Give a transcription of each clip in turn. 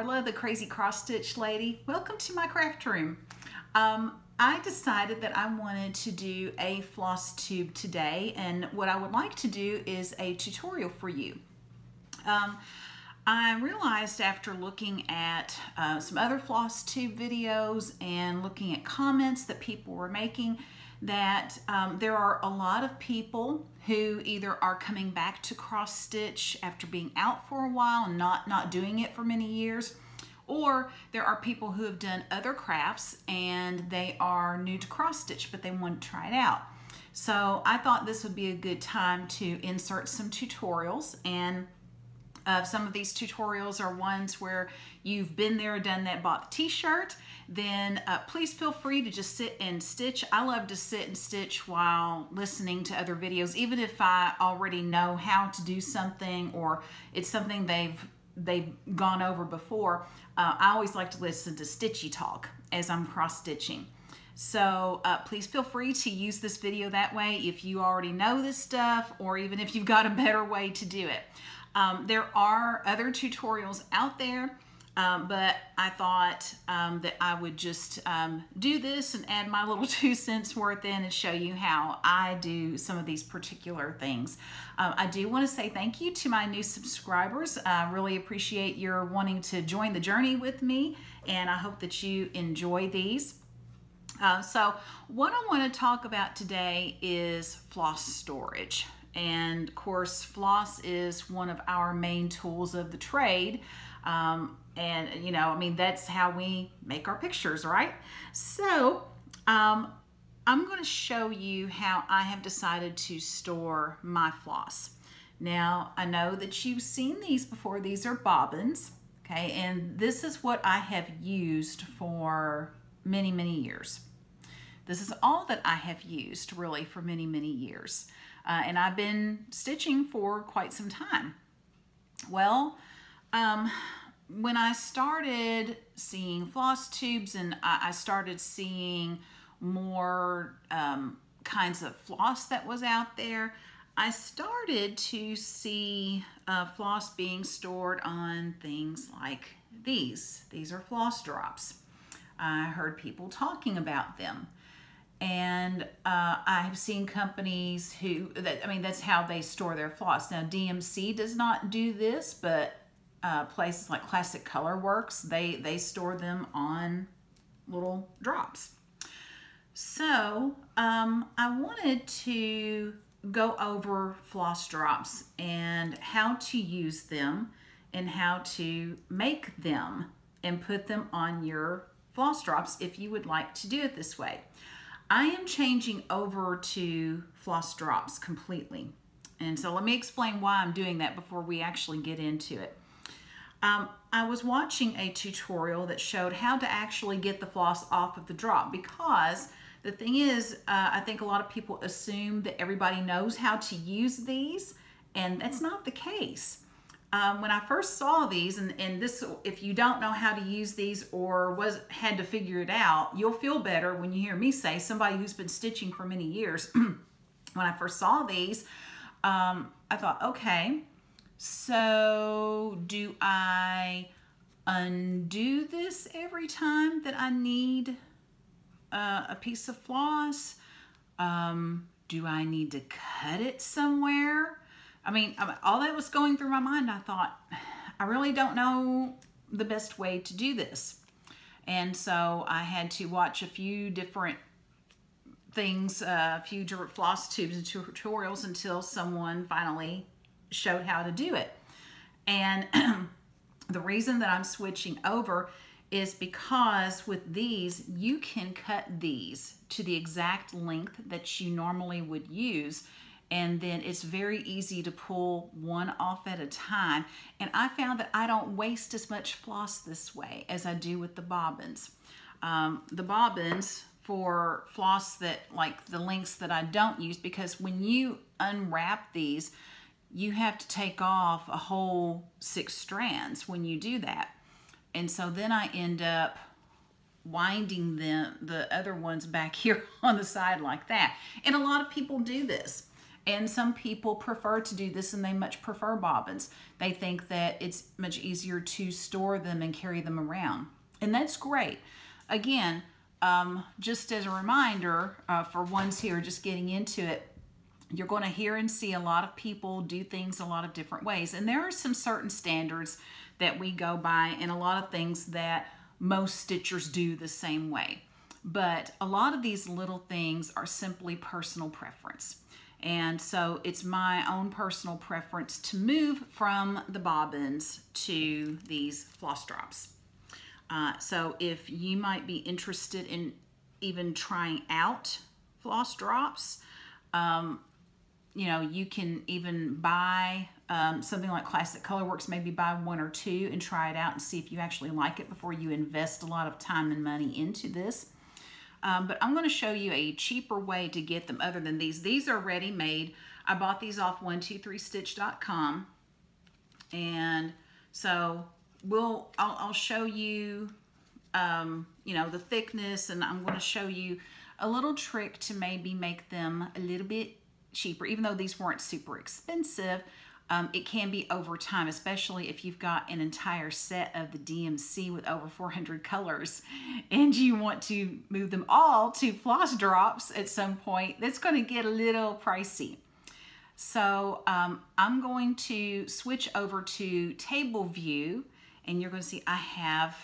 Carla, the crazy cross stitch lady. Welcome to my craft room. I decided that I wanted to do a floss tube today, and what I would like to do is a tutorial for you. I realized after looking at some other floss tube videos and looking at comments that people were making that there are a lot of people who either are coming back to cross stitch after being out for a while and not doing it for many years, or there are people who have done other crafts and they are new to cross stitch but they want to try it out. So I thought this would be a good time to insert some tutorials, and some of these tutorials are ones where you've been there, done that, bought the t-shirt, then please feel free to just sit and stitch. I love to sit and stitch while listening to other videos, even if I already know how to do something or it's something they've gone over before. I always like to listen to stitchy talk as I'm cross stitching. So please feel free to use this video that way if you already know this stuff, or even if you've got a better way to do it. There are other tutorials out there, but I thought that I would just do this and add my little 2 cents worth in and show you how I do some of these particular things. I do want to say thank you to my new subscribers. I really appreciate your wanting to join the journey with me, and I hope that you enjoy these. So what I want to talk about today is floss storage. And of course, floss is one of our main tools of the trade. And you know, I mean, that's how we make our pictures, right? So I'm going to show you how I have decided to store my floss. Now, I know that you've seen these before. These are bobbins, okay? And this is what I have used for many, many years. This is all that I have used really for many, many years. And I've been stitching for quite some time. Well, when I started seeing floss tubes and I started seeing more kinds of floss that was out there, I started to see floss being stored on things like these. These are floss drops. I heard people talking about them. And I have seen companies who, that's how they store their floss. Now, DMC does not do this, but places like Classic Color Works, they store them on little drops. So I wanted to go over floss drops and how to use them and how to make them and put them on your floss drops if you would like to do it this way. I am changing over to floss drops completely. And so let me explain why I'm doing that before we actually get into it. I was watching a tutorial that showed how to actually get the floss off of the drop, because the thing is, I think a lot of people assume that everybody knows how to use these, and that's not the case. When I first saw these, and this, if you don't know how to use these or had to figure it out, you'll feel better when you hear me say, somebody who's been stitching for many years, when I first saw these, I thought, okay, so do I undo this every time that I need a piece of floss? Do I need to cut it somewhere? I mean, all that was going through my mind. I thought, I really don't know the best way to do this. And so I had to watch a few different things, a few different floss tubes and tutorials until someone finally showed how to do it. And the reason that I'm switching over is because with these, you can cut these to the exact length that you normally would use. And then it's very easy to pull one off at a time. And I found that I don't waste as much floss this way as I do with the bobbins. The bobbins for floss that, like the lengths that I don't use, because when you unwrap these, you have to take off a whole 6 strands when you do that. And so then I end up winding the other ones back here on the side like that. And a lot of people do this. And some people prefer to do this, and they much prefer bobbins. They think that it's much easier to store them and carry them around. And that's great. Again, just as a reminder, for ones who are just getting into it, you're going to hear and see a lot of people do things a lot of different ways. And there are some certain standards that we go by, and a lot of things that most stitchers do the same way. But a lot of these little things are simply personal preference. And so it's my own personal preference to move from the bobbins to these floss drops. So if you might be interested in even trying out floss drops, you know, you can even buy something like Classic Colorworks, maybe buy one or two and try it out and see if you actually like it before you invest a lot of time and money into this. But I'm going to show you a cheaper way to get them other than these. These are ready-made. I bought these off 123stitch.com. And so I'll show you, you know, the thickness, and I'm going to show you a little trick to maybe make them a little bit cheaper. Even though these weren't super expensive, it can be over time, especially if you've got an entire set of the DMC with over 400 colors and you want to move them all to floss drops at some point. That's going to get a little pricey. So I'm going to switch over to table view, and you're going to see I have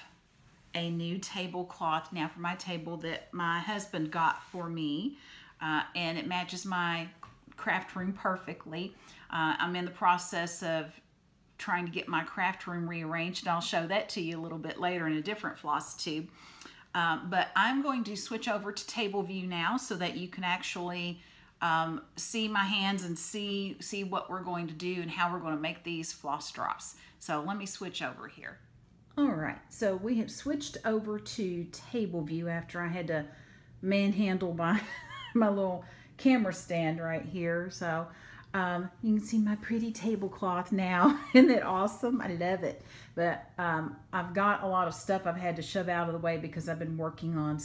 a new tablecloth now for my table that my husband got for me, and it matches my craft room perfectly. I'm in the process of trying to get my craft room rearranged, and I'll show that to you a little bit later in a different floss tube. But I'm going to switch over to table view now so that you can actually see my hands and see what we're going to do and how we're going to make these floss drops. So let me switch over here. All right, so we have switched over to table view after I had to manhandle my little camera stand right here. So you can see my pretty tablecloth now. Isn't it awesome? I love it. But I've got a lot of stuff I've had to shove out of the way because I've been working on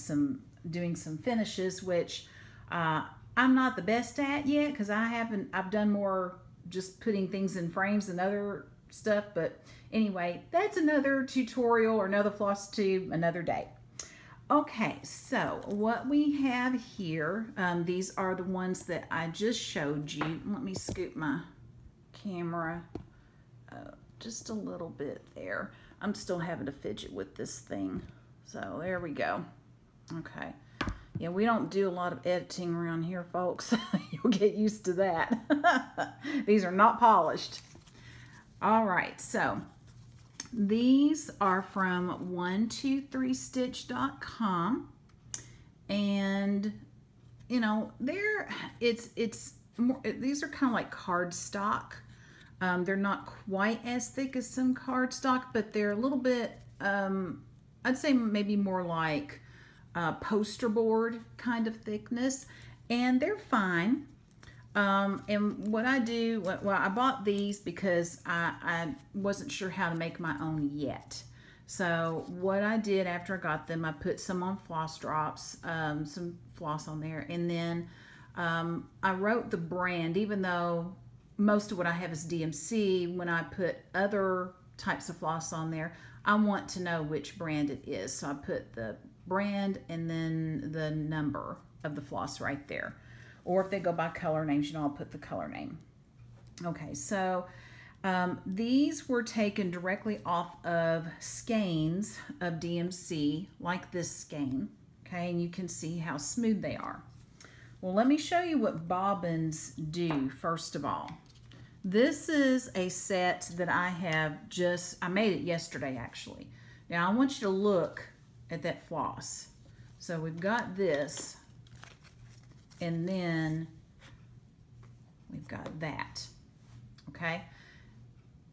doing some finishes, which I'm not the best at yet because I've done more just putting things in frames and other stuff. But anyway, that's another tutorial or another floss tube another day. Okay, so what we have here, these are the ones that I just showed you. Let me scoot my camera just a little bit there. I'm still having to fidget with this thing. So there we go. Okay. Yeah, we don't do a lot of editing around here, folks. You'll get used to that. These are not polished. All right, so these are from 123stitch.com, and you know, it's more, these are kind of like cardstock. They're not quite as thick as some cardstock, but they're a little bit, I'd say maybe more like poster board kind of thickness, and they're fine. And what I do, well, I bought these because I wasn't sure how to make my own yet. So what I did after I got them, I put some on floss drops, some floss on there, and then I wrote the brand. Even though most of what I have is DMC, when I put other types of floss on there, I want to know which brand it is. So I put the brand and then the number of the floss right there. Or if they go by color names, you know, I'll put the color name. Okay, so these were taken directly off of skeins of DMC, like this skein. Okay, and you can see how smooth they are. Well, let me show you what bobbins do first of all. This is a set that I made it yesterday actually. Now I want you to look at that floss. So we've got this, and then we've got that, okay?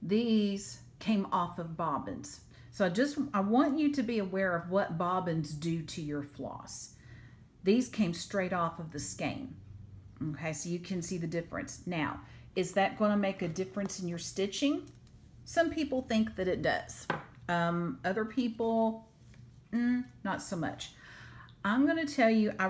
These came off of bobbins. So I want you to be aware of what bobbins do to your floss. These came straight off of the skein, okay? So you can see the difference. Now, is that gonna make a difference in your stitching? Some people think that it does. Other people, not so much. I'm going to tell you, I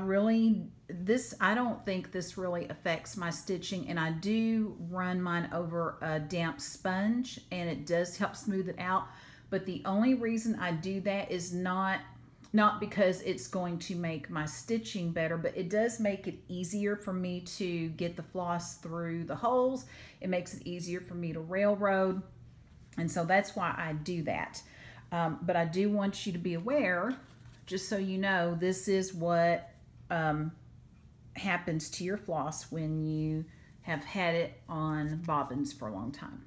don't think this really affects my stitching, and I do run mine over a damp sponge, and it does help smooth it out. But the only reason I do that is not because it's going to make my stitching better, but it does make it easier for me to get the floss through the holes. It makes it easier for me to railroad, and so that's why I do that. But I do want you to be aware, just so you know, this is what happens to your floss when you have had it on bobbins for a long time.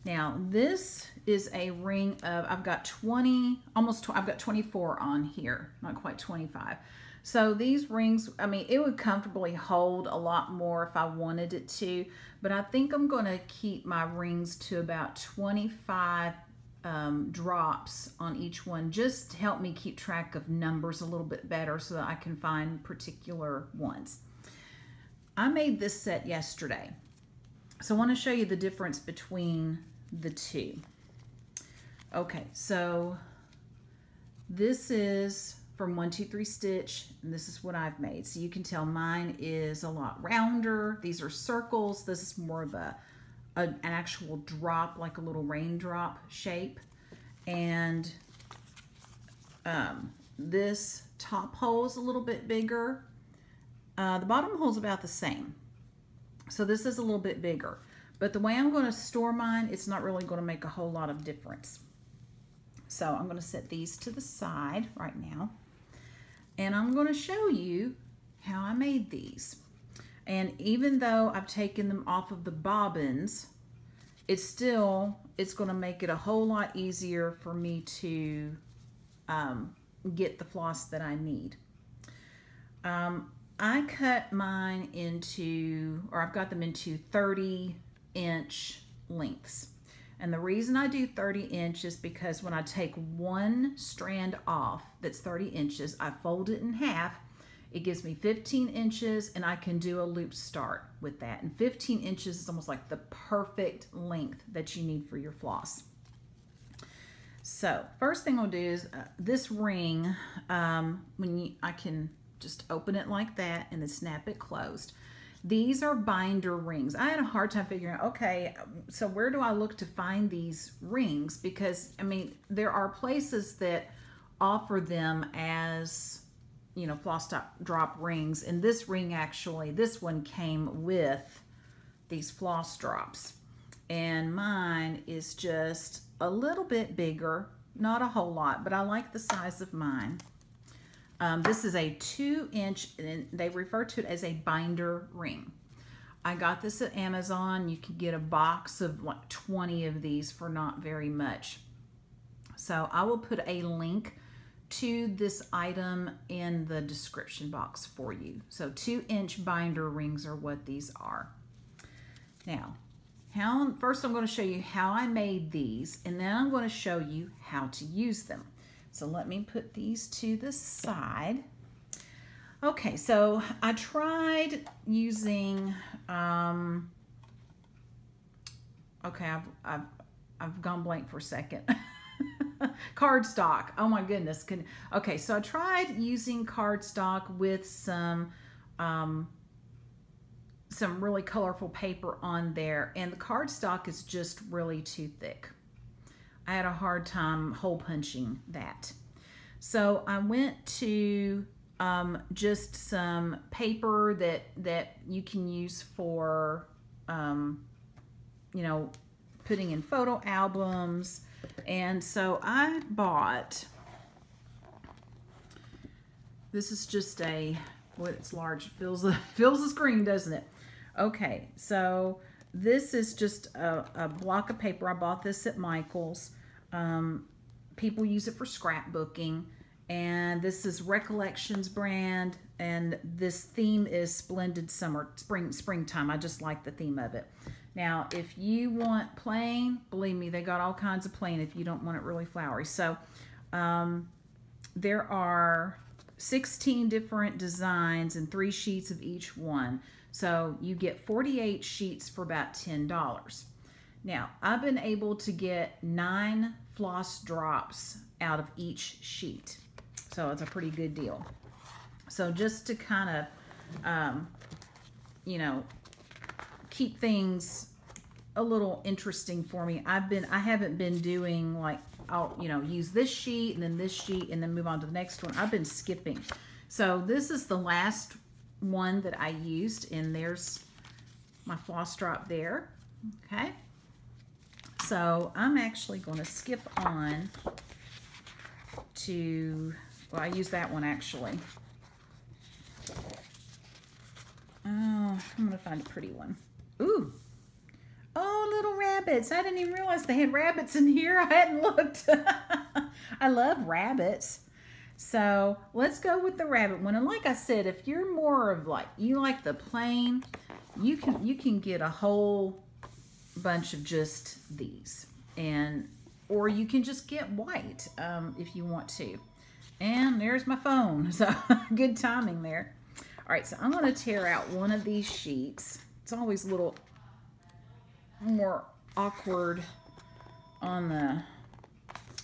Now, this is a ring of, I've got 20, I've got 24 on here, not quite 25. So these rings, I mean, it would comfortably hold a lot more if I wanted it to, but I think I'm going to keep my rings to about 25 drops on each one, just to help me keep track of numbers a little bit better so that I can find particular ones. I made this set yesterday, so I want to show you the difference between the two. Okay, so this is from 1 2 3 Stitch, and this is what I've made. So you can tell mine is a lot rounder. These are circles. This is more of an actual drop, like a little raindrop shape. And this top hole is a little bit bigger. The bottom hole is about the same. So this is a little bit bigger. But the way I'm going to store mine, it's not really going to make a whole lot of difference. So I'm going to set these to the side right now. And I'm going to show you how I made these. And even though I've taken them off of the bobbins, it's going to make it a whole lot easier for me to get the floss that I need. I cut mine into, or I've got them into 30-inch lengths. And the reason I do 30 inches is because when I take one strand off that's 30 inches, I fold it in half. It gives me 15 inches, and I can do a loop start with that. And 15 inches is almost like the perfect length that you need for your floss. So first thing I'll do is this ring, I can just open it like that and then snap it closed. These are binder rings. I had a hard time figuring out, okay, so where do I look to find these rings? Because, I mean, there are places that offer them as, you know, floss drop rings. And this ring actually, this one came with these floss drops. And mine is just a little bit bigger, not a whole lot, but I like the size of mine. This is a 2-inch, and they refer to it as a binder ring. I got this at Amazon. You can get a box of like 20 of these for not very much. So I will put a link to this item in the description box for you. So 2-inch binder rings are what these are. Now, first I'm going to show you how I made these, and then I'm going to show you how to use them. So let me put these to the side. Okay, so I tried using, okay, I've gone blank for a second. Cardstock, oh my goodness. Okay, so I tried using cardstock with some really colorful paper on there, and the cardstock is just really too thick. I had a hard time hole punching that. So I went to just some paper that you can use for, you know, putting in photo albums. And so I bought, this is just a, well, it's large, fills the screen, doesn't it? Okay, so this is just a block of paper. I bought this at Michael's. People use it for scrapbooking, and this is Recollections brand, and this theme is Splendid Summer, springtime. I just like the theme of it. Now, if you want plain, believe me, they got all kinds of plain if you don't want it really flowery. So there are 16 different designs and 3 sheets of each one. So you get 48 sheets for about $10. Now, I've been able to get 9 floss drops out of each sheet. So it's a pretty good deal. So just to kind of, you know, keep things a little interesting for me. I haven't been doing like, I'll, you know, use this sheet and then this sheet and then move on to the next one. I've been skipping. So this is the last one that I used, and there's my floss drop there. Okay. So I'm actually going to skip on to, well, I used that one actually. Oh, I'm going to find a pretty one. Ooh. Oh, little rabbits. I didn't even realize they had rabbits in here. I hadn't looked. I love rabbits. So let's go with the rabbit one. And like I said, if you're more of like, you like the plain, you can get a whole bunch of just these. And, or you can just get white if you want to. And there's my phone. So good timing there. All right, so I'm going to tear out one of these sheets. It's always a little more awkward on the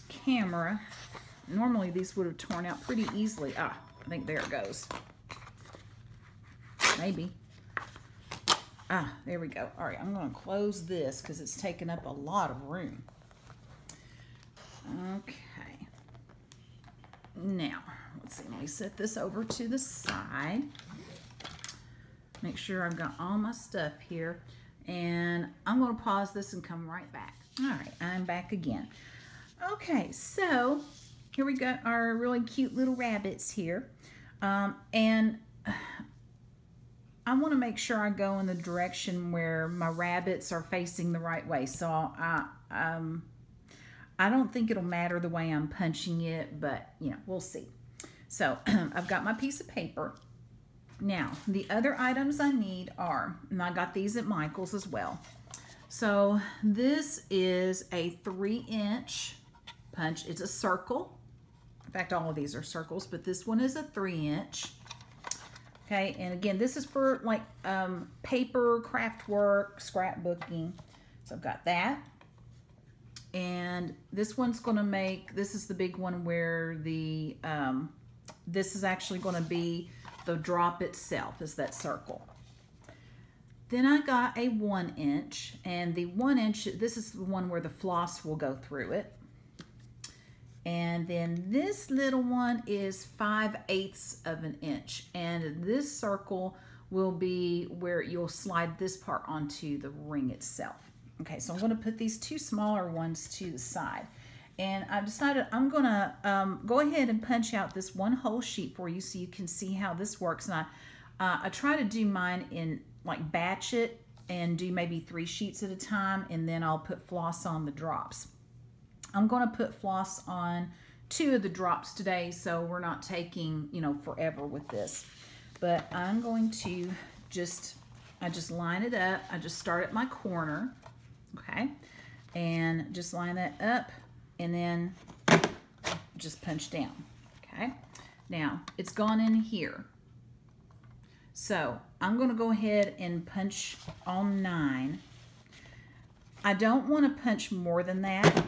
camera. Normally these would have torn out pretty easily. Ah, I think there it goes. Maybe. Ah, there we go. All right, I'm going to close this because it's taking up a lot of room. Okay. Now, let's see. Let me set this over to the side. Make sure I've got all my stuff here. And I'm going to pause this and come right back. All right, I'm back again. Okay, so here we got our really cute little rabbits here. And I want to make sure I go in the direction where my rabbits are facing the right way. So I don't think it'll matter the way I'm punching it, but you know, we'll see. So I've got my piece of paper. Now, the other items I need are, and I got these at Michael's as well. So this is a 3-inch punch. It's a circle. In fact, all of these are circles, but this one is a 3-inch. Okay, and again, this is for like paper, craft work, scrapbooking. So I've got that. And this one's going to make, this is the big one where the, this is actually going to be the drop itself, is that circle. Then I got a 1-inch, and the 1-inch, this is the one where the floss will go through it. And then this little one is 5/8 of an inch, and this circle will be where you'll slide this part onto the ring itself. Okay, so I'm going to put these two smaller ones to the side. And I've decided I'm going to go ahead and punch out this one whole sheet for you so you can see how this works. And I try to do mine in, like, batch it and do maybe 3 sheets at a time, and then I'll put floss on the drops. I'm going to put floss on 2 of the drops today, so we're not taking, you know, forever with this. But I'm going to I just line it up. I just start at my corner, okay, and just line that up. And then just punch down, okay? Now, it's gone in here. So, I'm going to go ahead and punch on 9. I don't want to punch more than that,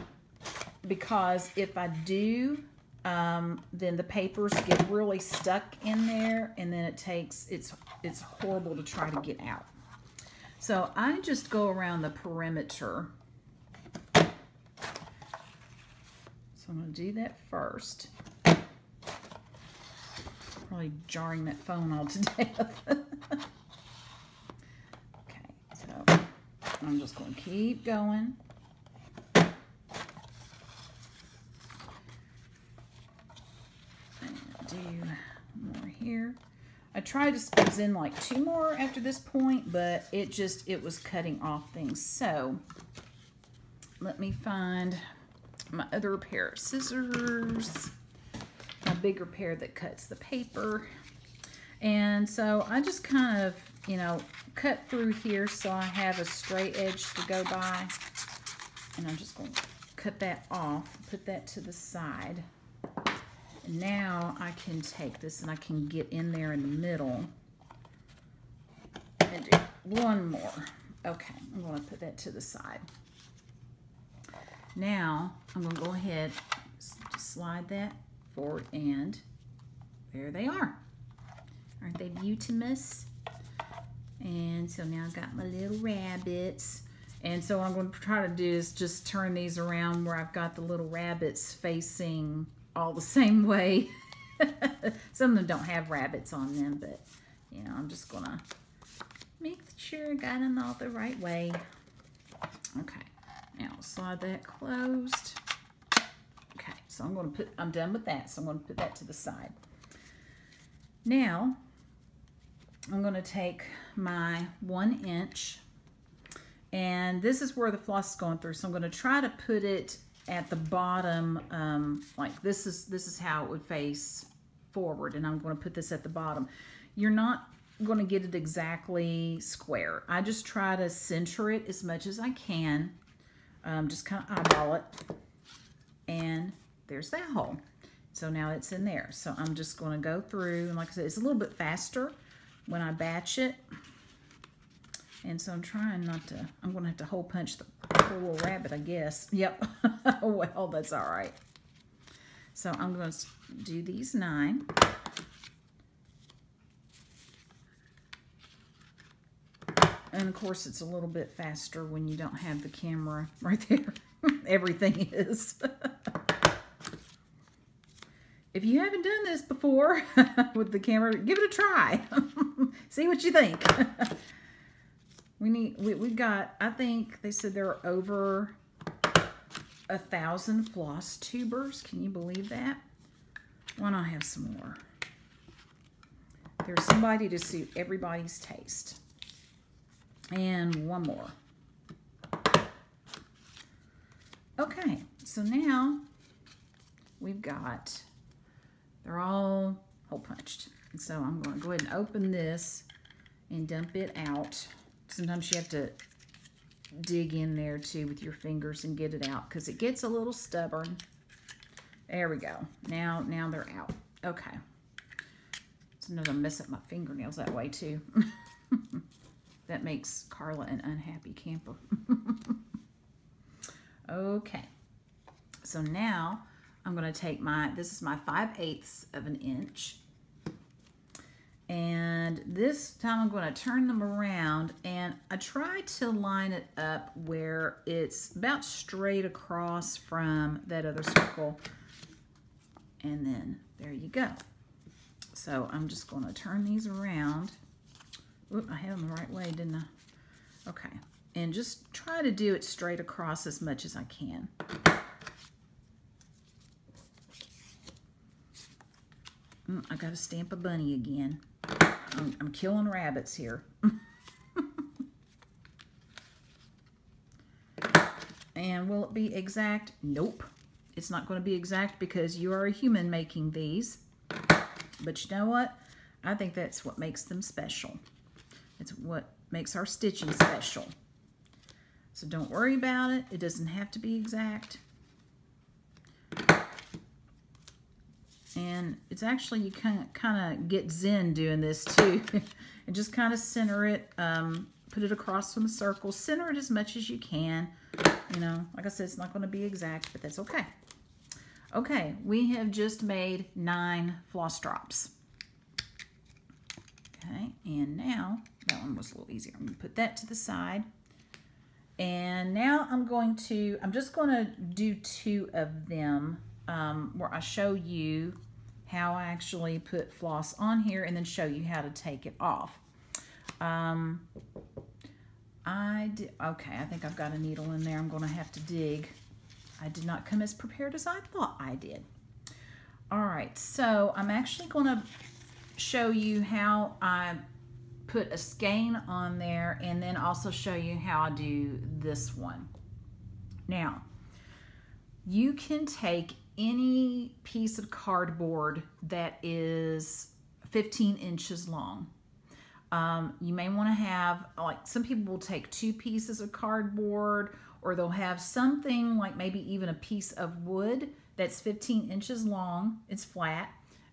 because if I do, then the papers get really stuck in there, and then it's horrible to try to get out. So, I just go around the perimeter. I'm going to do that first. Probably jarring that phone all to death. Okay, so I'm just going to keep going. And do more here. I tried to squeeze in like 2 more after this point, but it was cutting off things. So let me find my other pair of scissors, my bigger pair that cuts the paper. And so I just kind of, you know, cut through here so I have a straight edge to go by. And I'm just going to cut that off, put that to the side. And now I can take this and I can get in there in the middle and do one more. Okay, I'm going to put that to the side. Now, I'm going to go ahead, just slide that forward, and there they are. Aren't they beautimous? And so now I've got my little rabbits. And so what I'm going to try to do is just turn these around where I've got the little rabbits facing all the same way. Some of them don't have rabbits on them, but you know, I'm just going to make sure I got them all the right way. Okay, now slide that closed. Okay, so I'm done with that, so I'm going to put that to the side. Now, I'm going to take my 1 inch, and this is where the floss is going through, so I'm going to try to put it at the bottom, like this is how it would face forward, and I'm going to put this at the bottom. You're not going to get it exactly square. I just try to center it as much as I can, just kind of eyeball it, and there's that hole. So now it's in there. So I'm just going to go through, and like I said, it's a little bit faster when I batch it. And so I'm trying not to, I'm going to have to hole punch the poor little rabbit, I guess. Yep. Well, that's all right. So I'm going to do these 9. And of course, it's a little bit faster when you don't have the camera right there. Everything is. If you haven't done this before with the camera, give it a try. See what you think. We've got, I think they said there are over 1,000 floss tubers. Can you believe that? Why not have some more? There's somebody to suit everybody's taste. And one more. Okay, so now we've got, they're all hole punched. And so I'm going to go ahead and open this and dump it out. Sometimes you have to dig in there too with your fingers and get it out because it gets a little stubborn. There we go. Now they're out. Okay. Sometimes I mess up my fingernails that way too. That makes Carla an unhappy camper. Okay. So now I'm going to take this is my 5/8 of an inch. And this time I'm going to turn them around, and I try to line it up where it's about straight across from that other circle. And then there you go. So I'm just going to turn these around. Oop, I had them the right way, didn't I? Okay. And just try to do it straight across as much as I can. I got to stamp a bunny again. I'm killing rabbits here. And will it be exact? Nope. It's not going to be exact because you are a human making these. But you know what? I think that's what makes them special. It's what makes our stitching special. So don't worry about it. It doesn't have to be exact. And it's actually, you kind of get zen doing this too. And just kind of center it, put it across from the circle. Center it as much as you can. You know, like I said, it's not going to be exact, but that's okay. Okay, we have just made 9 floss drops. Okay, and now, that one was a little easier. I'm going to put that to the side. And now I'm just going to do 2 of them where I show you how I actually put floss on here and then show you how to take it off. Okay, I think I've got a needle in there. I'm going to have to dig. I did not come as prepared as I thought I did. All right, so I'm actually going to show you how I put a skein on there and then also show you how I do this one. Now, you can take any piece of cardboard that is 15 inches long. You may want to have, like some people will take 2 pieces of cardboard, or they'll have something like maybe even a piece of wood that's 15 inches long. It's flat,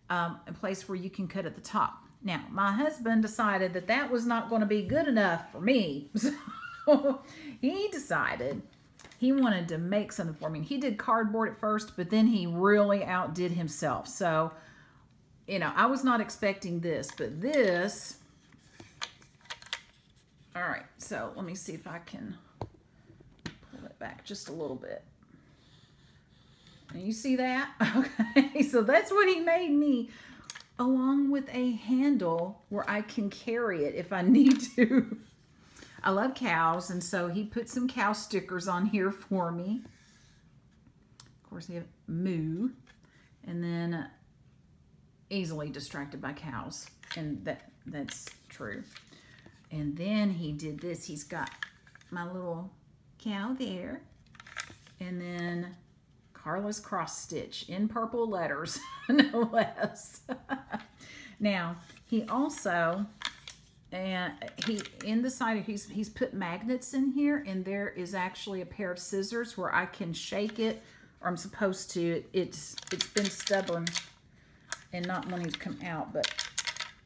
a place where you can cut at the top. Now, my husband decided that that was not going to be good enough for me. So he decided he wanted to make something for me. He did cardboard at first, but then he really outdid himself. So you know, I was not expecting this, but this, all right, so let me see if I can pull it back just a little bit. And you see that? Okay, so that's what he made me, along with a handle where I can carry it if I need to. I love cows, and so he put some cow stickers on here for me. Of course, they have moo, and then easily distracted by cows, and that's true. And then he did this. He's got my little cow there, and then Carla's cross stitch in purple letters, no less. Now, he also, he in the side, he's put magnets in here, and there is actually a pair of scissors where I can shake it, or I'm supposed to. It's been stubborn and not wanting to come out, but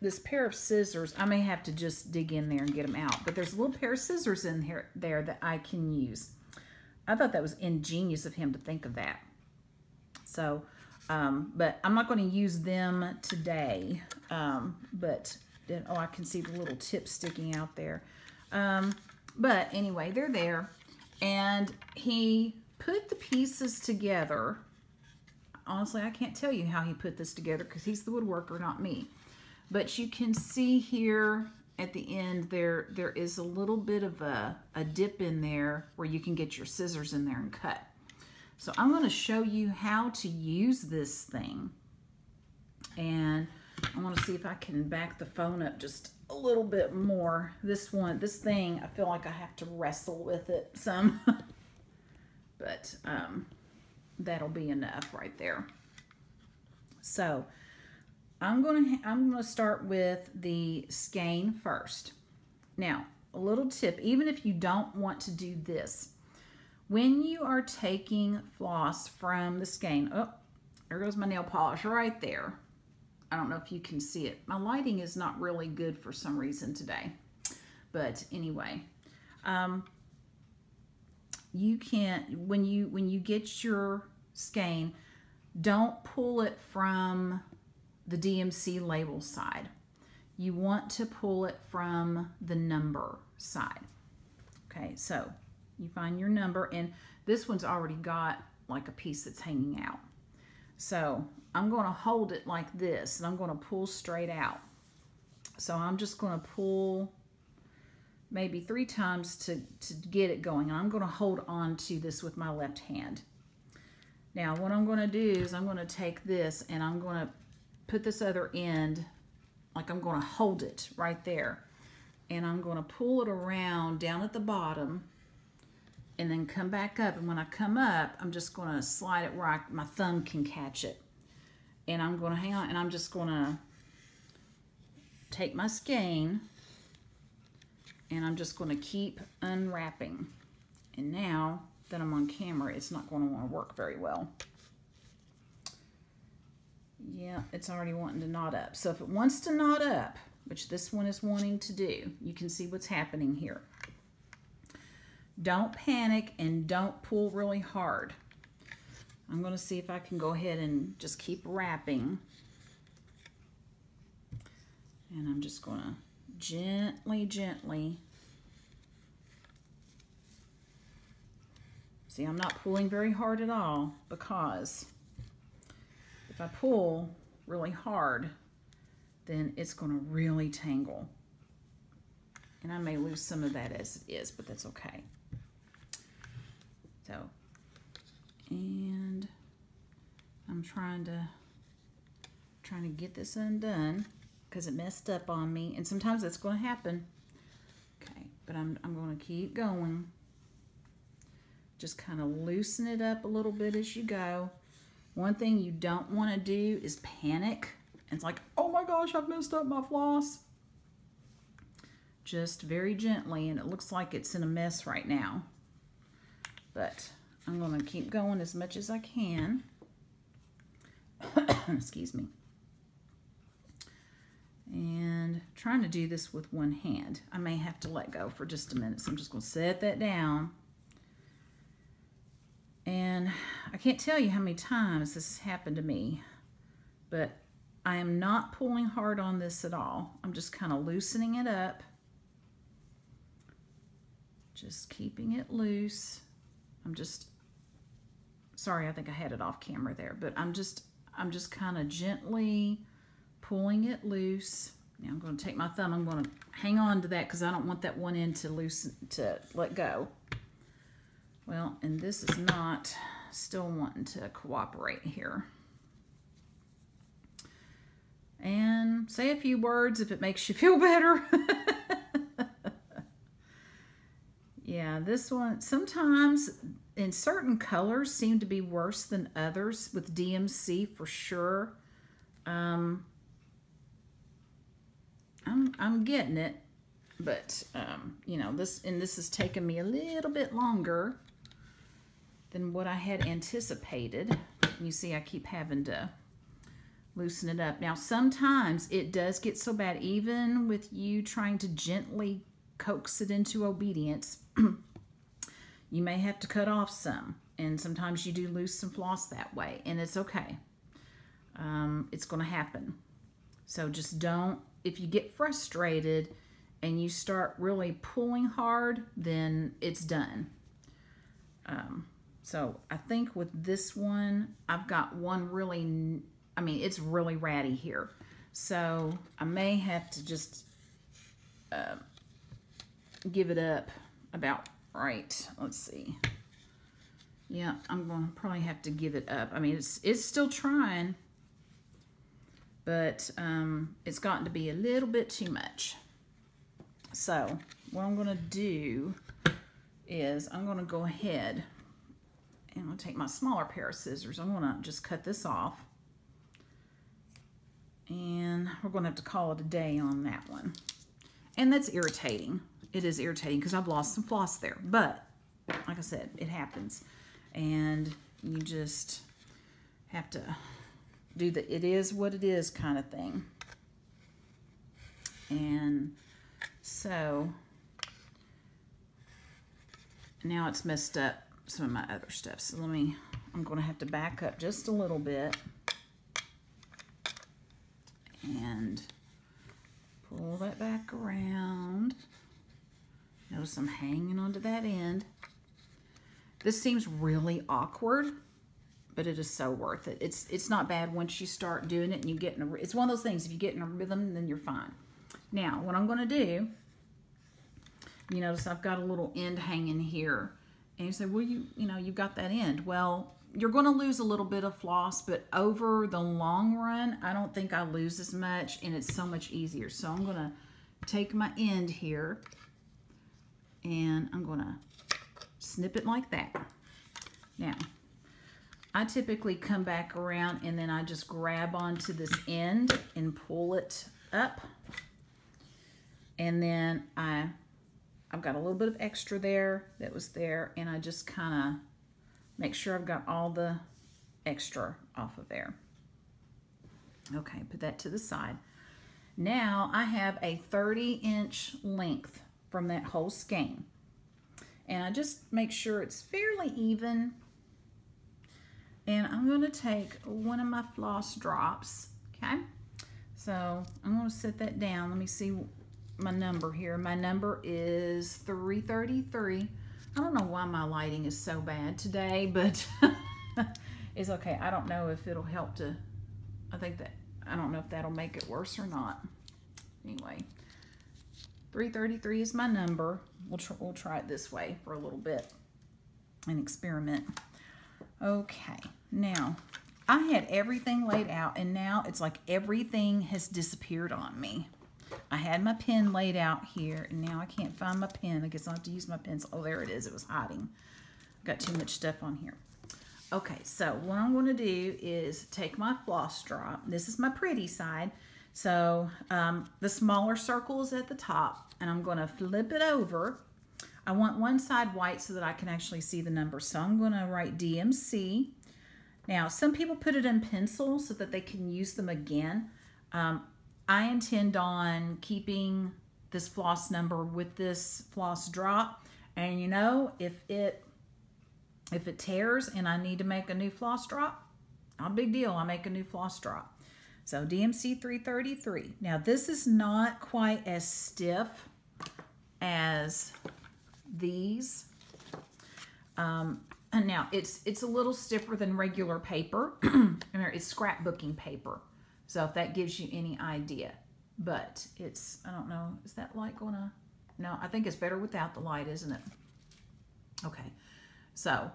this pair of scissors, I may have to just dig in there and get them out, but there's a little pair of scissors in there that I can use. I thought that was ingenious of him to think of that. So, but I'm not going to use them today, but then, oh, I can see the little tip sticking out there. But anyway, they're there, and he put the pieces together. Honestly, I can't tell you how he put this together because he's the woodworker, not me. But you can see here at the end there is a little bit of a dip in there where you can get your scissors in there and cut. So I'm going to show you how to use this thing. And I want to see if I can back the phone up just a little bit more. This thing, I feel like I have to wrestle with it some. But that'll be enough right there. So I'm gonna start with the skein first. Now, a little tip, even if you don't want to do this, when you are taking floss from the skein, oh, there goes my nail polish right there. I don't know if you can see it. My lighting is not really good for some reason today. But anyway, you can't, when you get your skein, don't pull it from the DMC label side. You want to pull it from the number side. Okay, so you find your number, and this one's already got like a piece that's hanging out. So I'm going to hold it like this, and I'm going to pull straight out. So I'm just going to pull maybe 3 times to get it going. And I'm going to hold on to this with my left hand. Now what I'm going to do is I'm going to take this and I'm going to put this other end, like I'm going to hold it right there. And I'm going to pull it around down at the bottom and then come back up. And when I come up, I'm just going to slide it where my thumb can catch it. And I'm going to hang on, and I'm just going to take my skein, and I'm just going to keep unwrapping. And now that I'm on camera, it's not going to want to work very well. Yeah, it's already wanting to knot up. So if it wants to knot up, which this one is wanting to do, you can see what's happening here. Don't panic and don't pull really hard. I'm going to see if I can go ahead and just keep wrapping. And I'm just going to gently, gently. See, I'm not pulling very hard at all, because if I pull really hard, then it's going to really tangle. And I may lose some of that as it is, but that's okay. So, and I'm trying to get this undone because it messed up on me, and sometimes that's going to happen. Okay, but I'm going to keep going. Just kind of loosen it up a little bit as you go. One thing you don't want to do is panic. It's like, oh my gosh, I've messed up my floss. Just very gently, and it looks like it's in a mess right now. But I'm going to keep going as much as I can. Excuse me. And trying to do this with one hand. I may have to let go for just a minute, so I'm just going to set that down. And I can't tell you how many times this has happened to me, but I am not pulling hard on this at all. I'm just kind of loosening it up. Just keeping it loose. Sorry, I think I had it off camera there, but I'm just kind of gently pulling it loose. Now I'm going to take my thumb. I'm going to hang on to that because I don't want that one end to let go. Well, and this is not still wanting to cooperate here. And say a few words if it makes you feel better. Yeah, this one, sometimes in certain colors seem to be worse than others with DMC for sure. I'm getting it, but you know, this has taken me a little bit longer than what I had anticipated. You see, I keep having to loosen it up. Now, sometimes it does get so bad, even with you trying to gently coax it into obedience, you may have to cut off some, and sometimes you do lose some floss that way, and it's okay. It's going to happen. So just don't, if you get frustrated and you start really pulling hard, then it's done. So I think with this one, I've got one really, I mean, it's really ratty here. So I may have to just give it up about right. Let's see. Yeah, I'm going to probably have to give it up. I mean, it's still trying, but it's gotten to be a little bit too much. So what I'm going to do is I'm going to go ahead and I'm going to take my smaller pair of scissors. I'm going to just cut this off. And we're going to have to call it a day on that one. And that's irritating. It is irritating because I've lost some floss there. But, like I said, it happens. And you just have to do the it is what it is kind of thing. And so, now it's messed up some of my other stuff. So I'm going to have to back up just a little bit. And pull that back around. Notice I'm hanging onto that end. This seems really awkward, but it is so worth it. It's not bad once you start doing it and you get in a, it's one of those things, if you get in a rhythm, then you're fine. Now, what I'm going to do, you notice I've got a little end hanging here. And you say, well, you know, you've got that end. Well, you're going to lose a little bit of floss, but over the long run, I don't think I lose as much, and it's so much easier. So I'm going to take my end here, and I'm going to snip it like that. Now, I typically come back around, and then I just grab onto this end and pull it up. And then I've got a little bit of extra there that was there, and I just kind of make sure I've got all the extra off of there. Okay, put that to the side. Now I have a 30-inch length from that whole skein. And I just make sure it's fairly even. And I'm going to take one of my floss drops, okay? So I'm going to set that down. Let me see my number here. My number is 333. I don't know why my lighting is so bad today, but it's okay. I don't know if it'll help to, I don't know if that'll make it worse or not. Anyway, 333 is my number. We'll try it this way for a little bit and experiment. Okay, now I had everything laid out, and now it's like everything has disappeared on me. I had my pen laid out here, and now I can't find my pen. I guess I'll have to use my pencil. Oh, there it is. It was hiding. Got too much stuff on here. Okay, so what I'm going to do is take my floss drop. This is my pretty side. So the smaller circle is at the top, and I'm going to flip it over. I want one side white so that I can actually see the number. So I'm going to write DMC. Now, some people put it in pencil so that they can use them again. I intend on keeping this floss number with this floss drop, and you know, if it tears and I need to make a new floss drop, not a big deal, I make a new floss drop. So DMC 333. Now this is not quite as stiff as these. And now it's a little stiffer than regular paper. It's scrapbooking paper. So if that gives you any idea. But it's, I don't know, is that light gonna? No, I think it's better without the light, isn't it? Okay, so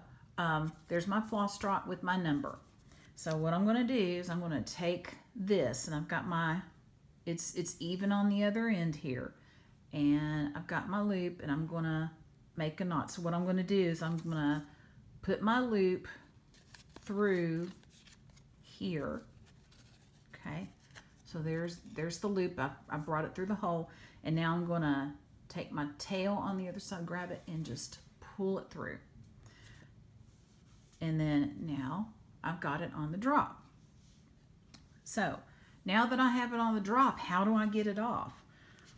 there's my floss drop with my number. So what I'm gonna do is I'm gonna take this, and I've got my, it's even on the other end here. And I've got my loop, and I'm gonna make a knot. So what I'm gonna do is I'm gonna put my loop through here, okay? So there's the loop. I brought it through the hole, and now I'm gonna take my tail on the other side, grab it, and just pull it through. And then now I've got it on the drop. So now that I have it on the drop, how do I get it off?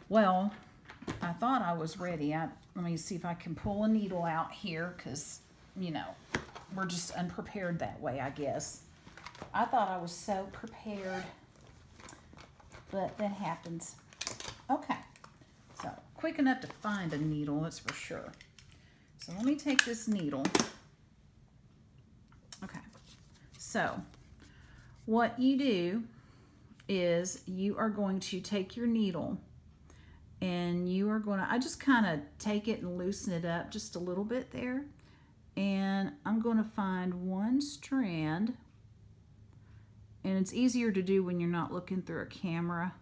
Well, I thought I was ready. Let me see if I can pull a needle out here, because, you know, we're just unprepared that way, I guess. I thought I was so prepared, but that happens. Okay, so quick enough to find a needle, that's for sure. So let me take this needle. Okay, so what you do is you are going to take your needle, and you are going to, I just kind of take it and loosen it up just a little bit there. And I'm going to find one strand. And it's easier to do when you're not looking through a camera.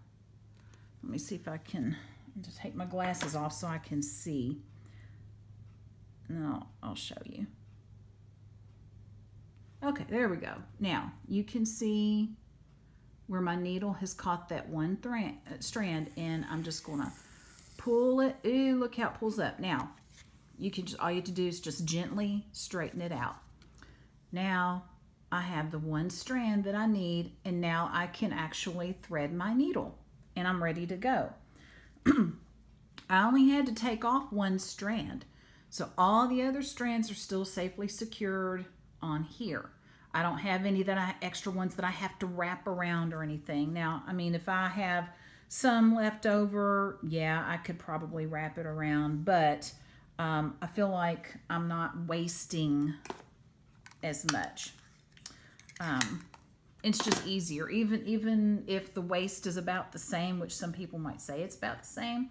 Let me see if I can just take my glasses off so I can see. No, I'll show you. Okay, there we go. Now, you can see where my needle has caught that one strand, and I'm just going to pull it. Ooh, look how it pulls up. Now, you can just, all you have to do is just gently straighten it out. Now, I have the one strand that I need, and now I can actually thread my needle, and I'm ready to go. I only had to take off one strand, so all the other strands are still safely secured on here. I don't have any extra ones that I have to wrap around or anything. Now, I mean, if I have some left over, yeah, I could probably wrap it around, but I feel like I'm not wasting as much. It's just easier, even if the waist is about the same, which some people might say it's about the same.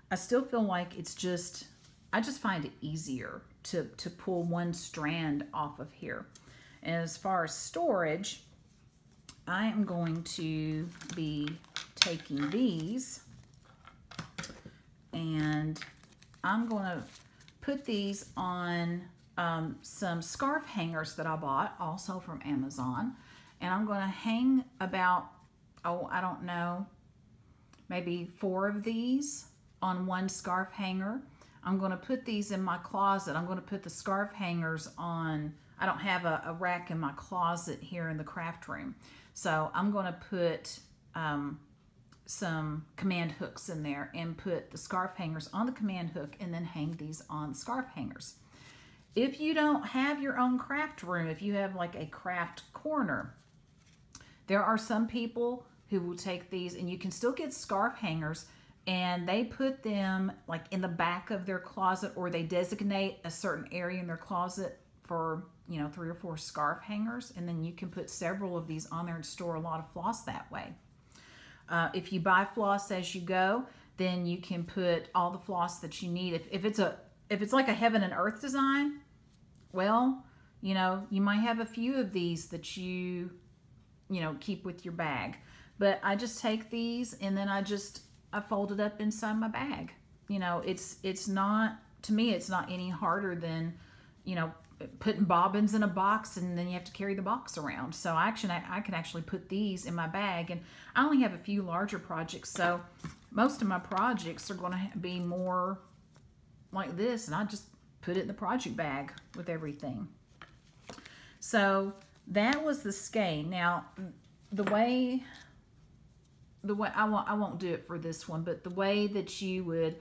I still feel like it's just, I just find it easier to pull one strand off of here. And as far as storage, I am going to be taking these, and I'm going to put these on some scarf hangers that I bought also from Amazon. And I'm going to hang about, oh, I don't know, maybe 4 of these on one scarf hanger. I'm going to put these in my closet. I'm going to put the scarf hangers on, I don't have a rack in my closet here in the craft room. So I'm going to put some command hooks in there and put the scarf hangers on the command hook, and then hang these on scarf hangers. If you don't have your own craft room, if you have like a craft corner, there are some people who will take these, and you can still get scarf hangers, and they put them like in the back of their closet, or they designate a certain area in their closet for, you know, 3 or 4 scarf hangers, and then you can put several of these on there and store a lot of floss that way. If you buy floss as you go, then you can put all the floss that you need. If it's like a heaven and earth design, well, you know, you might have a few of these that you know, keep with your bag. But I just take these, and then I fold it up inside my bag. You know, it's not, to me, it's not any harder than, you know, putting bobbins in a box, and then you have to carry the box around. So I can actually put these in my bag, and I only have a few larger projects, so most of my projects are going to be more like this, and I just put it in the project bag with everything. So that was the skein. Now, the way I won't do it for this one, but the way that you would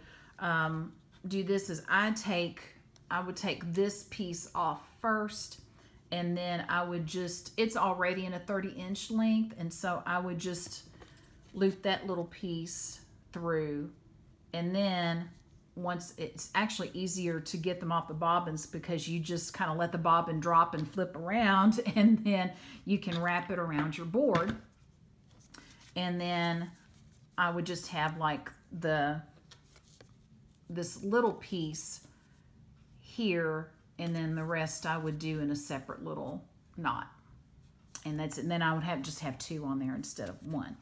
do this is I would take this piece off first, and then I would just, it's already in a 30-inch length, and so I would just loop that little piece through, and then once, it's actually easier to get them off the bobbins because you just kind of let the bobbin drop and flip around, and then you can wrap it around your board. And then I would just have like this little piece here, and then the rest I would do in a separate little knot. And that's it. And then I would just have 2 on there instead of 1.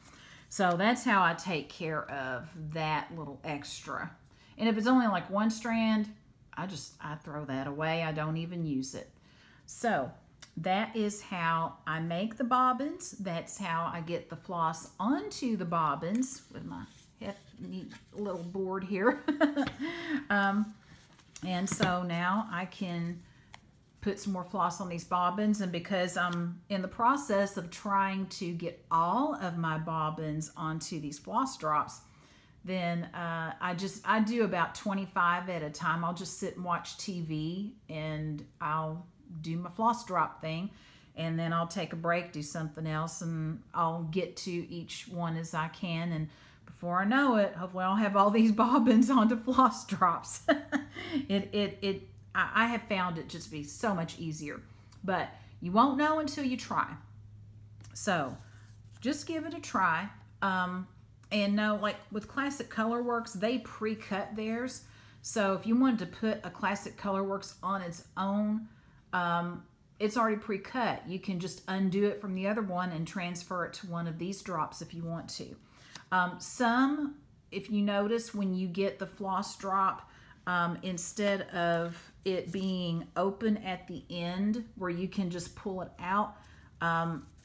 So that's how I take care of that little extra. And if it's only like 1 strand, I throw that away. I don't even use it. So that is how I make the bobbins. That's how I get the floss onto the bobbins with my neat little board here. And so now I can put some more floss on these bobbins, and because I'm in the process of trying to get all of my bobbins onto these floss drops, then I do about 25 at a time. I'll just sit and watch TV, and I'll do my floss drop thing, and then I'll take a break, do something else, and I'll get to each one as I can, and before I know it, hopefully I'll have all these bobbins onto floss drops. I have found it just to be so much easier, but you won't know until you try. So just give it a try. And no, like with Classic Colorworks, they pre-cut theirs. So if you wanted to put a Classic Colorworks on its own, it's already pre-cut. You can just undo it from the other one and transfer it to one of these drops if you want to. Some, if you notice, when you get the floss drop, instead of it being open at the end where you can just pull it out,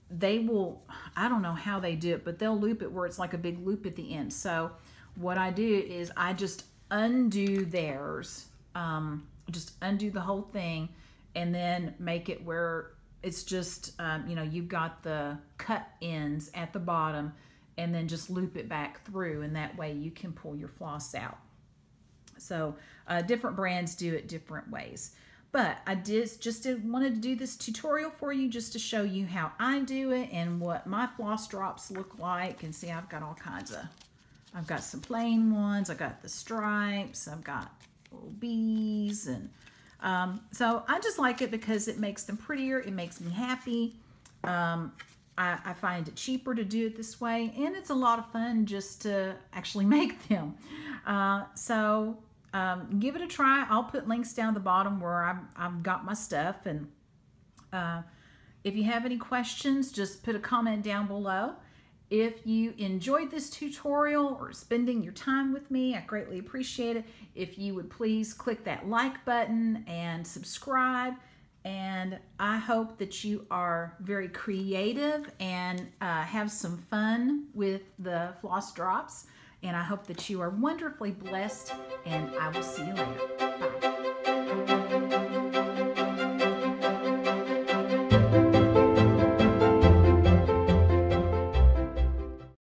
they will, I don't know how they do it, but they'll loop it where it's like a big loop at the end. So what I do is I just undo theirs, just undo the whole thing, and then make it where it's just, you know, you've got the cut ends at the bottom, and then just loop it back through, and that way you can pull your floss out. So different brands do it different ways. But I wanted to do this tutorial for you just to show you how I do it and what my floss drops look like. And see, I've got all kinds of, I've got some plain ones, I've got the stripes, I've got little bees, and so I just like it because it makes them prettier, it makes me happy. I find it cheaper to do it this way, and it's a lot of fun just to actually make them. Give it a try. I'll put links down the bottom where I've got my stuff, and if you have any questions, just put a comment down below. If you enjoyed this tutorial or spending your time with me, I greatly appreciate it. If you would please click that like button and subscribe. And I hope that you are very creative and have some fun with the floss drops. And I hope that you are wonderfully blessed, and I will see you later. Bye.